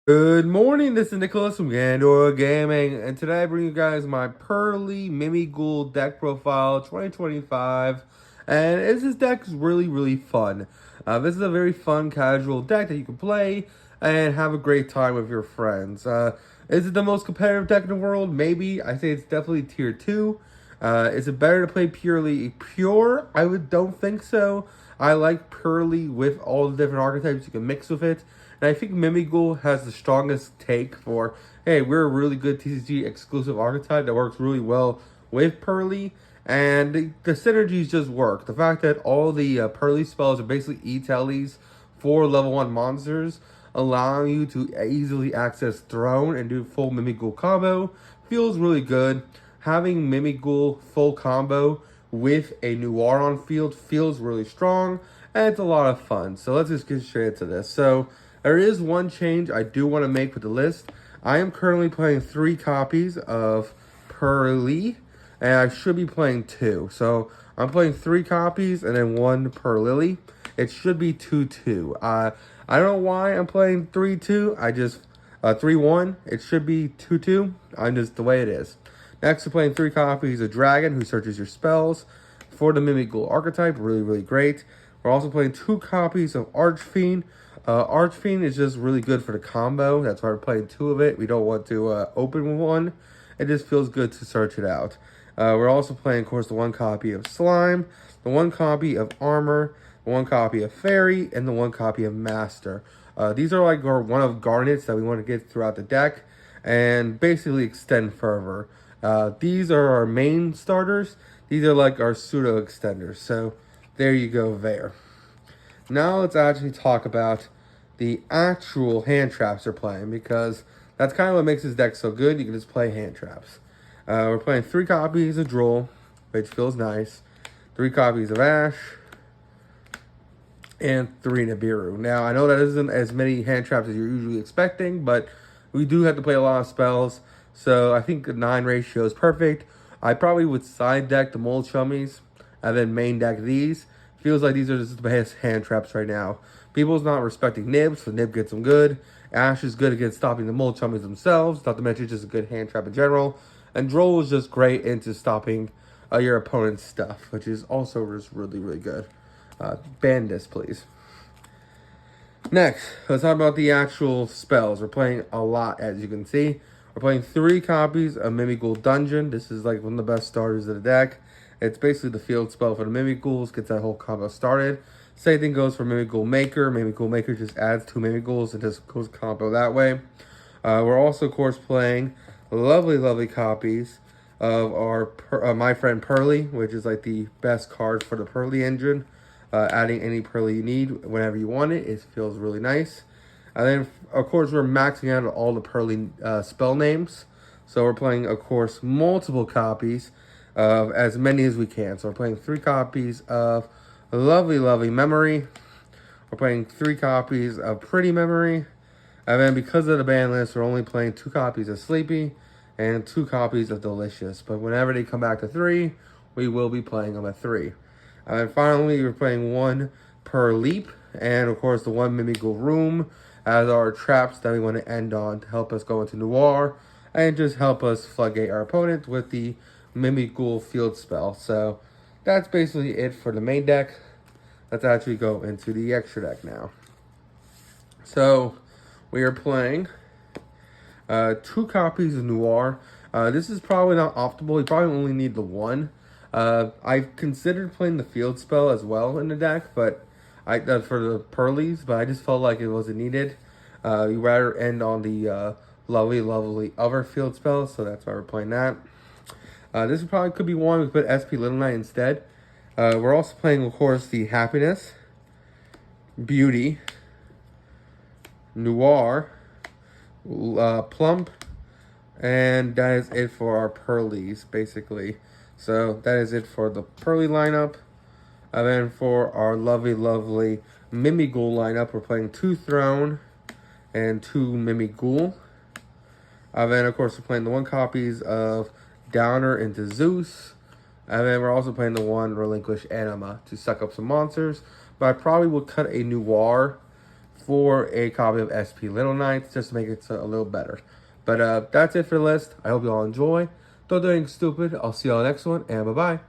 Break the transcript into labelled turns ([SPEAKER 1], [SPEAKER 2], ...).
[SPEAKER 1] Good morning, this is Nicholas from Gandor Gaming, and today I bring you guys my Purrely Mimighoul deck profile 2025, and this deck is really fun. This is a very fun, casual deck that you can play and have a great time with your friends. Is it the most competitive deck in the world? Maybe. I say it's definitely tier 2. Is it better to play purely pure? Don't think so. I like Purrely with all the different archetypes you can mix with it. And I think Mimighoul has the strongest take for, hey, we're a really good TCG exclusive archetype that works really well with Purrely. And the synergies just work. The fact that all the Purrely spells are basically E-tellies for level 1 monsters, allowing you to easily access Throne and do full Mimighoul combo feels really good. Having Mimighoul full combo with a Noir on field feels really strong, and it's a lot of fun. So let's just get straight into this. So there is one change I do want to make with the list. I am currently playing 3 copies of Purrely, and I should be playing 2. So I'm playing 3 copies and then 1 Purrely. It should be 2-2. I don't know why I'm playing 3-2. I just 3-1. It should be 2-2. I'm just the way it is. Next, we're playing 3 copies of Dragon, who searches your spells for the Mimighoul archetype. Really great. We're also playing 2 copies of Archfiend. Archfiend is just really good for the combo. That's why we're playing 2 of it. We don't want to open one. It just feels good to search it out. We're also playing, of course, the 1 copy of Slime, the 1 copy of Armor, the 1 copy of Fairy, and the 1 copy of Master. These are like one of Garnets that we want to get throughout the deck and basically extend further. These are our main starters. These are like our pseudo extenders. So there you go there. Now let's actually talk about the actual hand traps they're playing, because that's kind of what makes this deck so good. You can just play hand traps. We're playing 3 copies of Droll, which feels nice. 3 copies of Ash. And 3 Nibiru. Now, I know that isn't as many hand traps as you're usually expecting, but we do have to play a lot of spells. So I think the 9 ratio is perfect. I probably would side deck the Mole Chummies and then main deck these. Feels like these are just the best hand traps right now. People's not respecting Nib, so Nib gets them good. Ash is good against stopping the Mole Chummies themselves, not to mention just a good hand trap in general. And Droll is just great into stopping your opponent's stuff, which is also just really good. Ban this, please. Next, let's talk about the actual spells. We're playing a lot, as you can see. We're playing 3 copies of Mimighoul Dungeon. This is like one of the best starters of the deck. It's basically the field spell for the Mimighouls, gets that whole combo started. Same thing goes for Mimighoul Maker. Mimighoul Maker just adds 2 Mimighouls and just goes combo that way. We're also, of course, playing lovely copies of our My Friend Purrely, which is like the best card for the Purrely engine. Adding any Purrely you need whenever you want it. It feels really nice. And then, of course, we're maxing out all the Purrely spell names. So we're playing, of course, multiple copies of as many as we can. So we're playing 3 copies of lovely Memory. We're playing 3 copies of Pretty Memory. And then because of the ban list, we're only playing 2 copies of Sleepy and 2 copies of Delicious. But whenever they come back to 3, we will be playing them at 3. And then finally, we're playing 1 per leap. And of course, the 1 Mimighoul Room as our traps that we want to end on to help us go into Noir and just help us floodgate our opponent with the Mimighoul field spell. So that's basically it for the main deck. Let's actually go into the extra deck now. So we are playing 2 copies of Noir. This is probably not optimal. You probably only need the 1. I've considered playing the field spell as well in the deck, but for the Purrelys, but I just felt like it wasn't needed. You rather end on the lovely other field spell, so that's why we're playing that. This probably could be one. We put SP Little Knight instead. We're also playing, of course, the Happiness, Beauty, Noir, Plump, and that is it for our Purrelys, basically. So that is it for the Purrely lineup. And then for our lovely Mimighoul lineup, we're playing 2 Throne and 2 Mimighoul. And then, of course, we're playing the 1 copies of Downer into Zeus. And then we're also playing the 1 Relinquish Anima to suck up some monsters. But I probably will cut a Noir for a copy of SP Little Knights, just to make it a little better. But that's it for the list. I hope you all enjoy. Don't do anything stupid. I'll see you all next one, and bye-bye.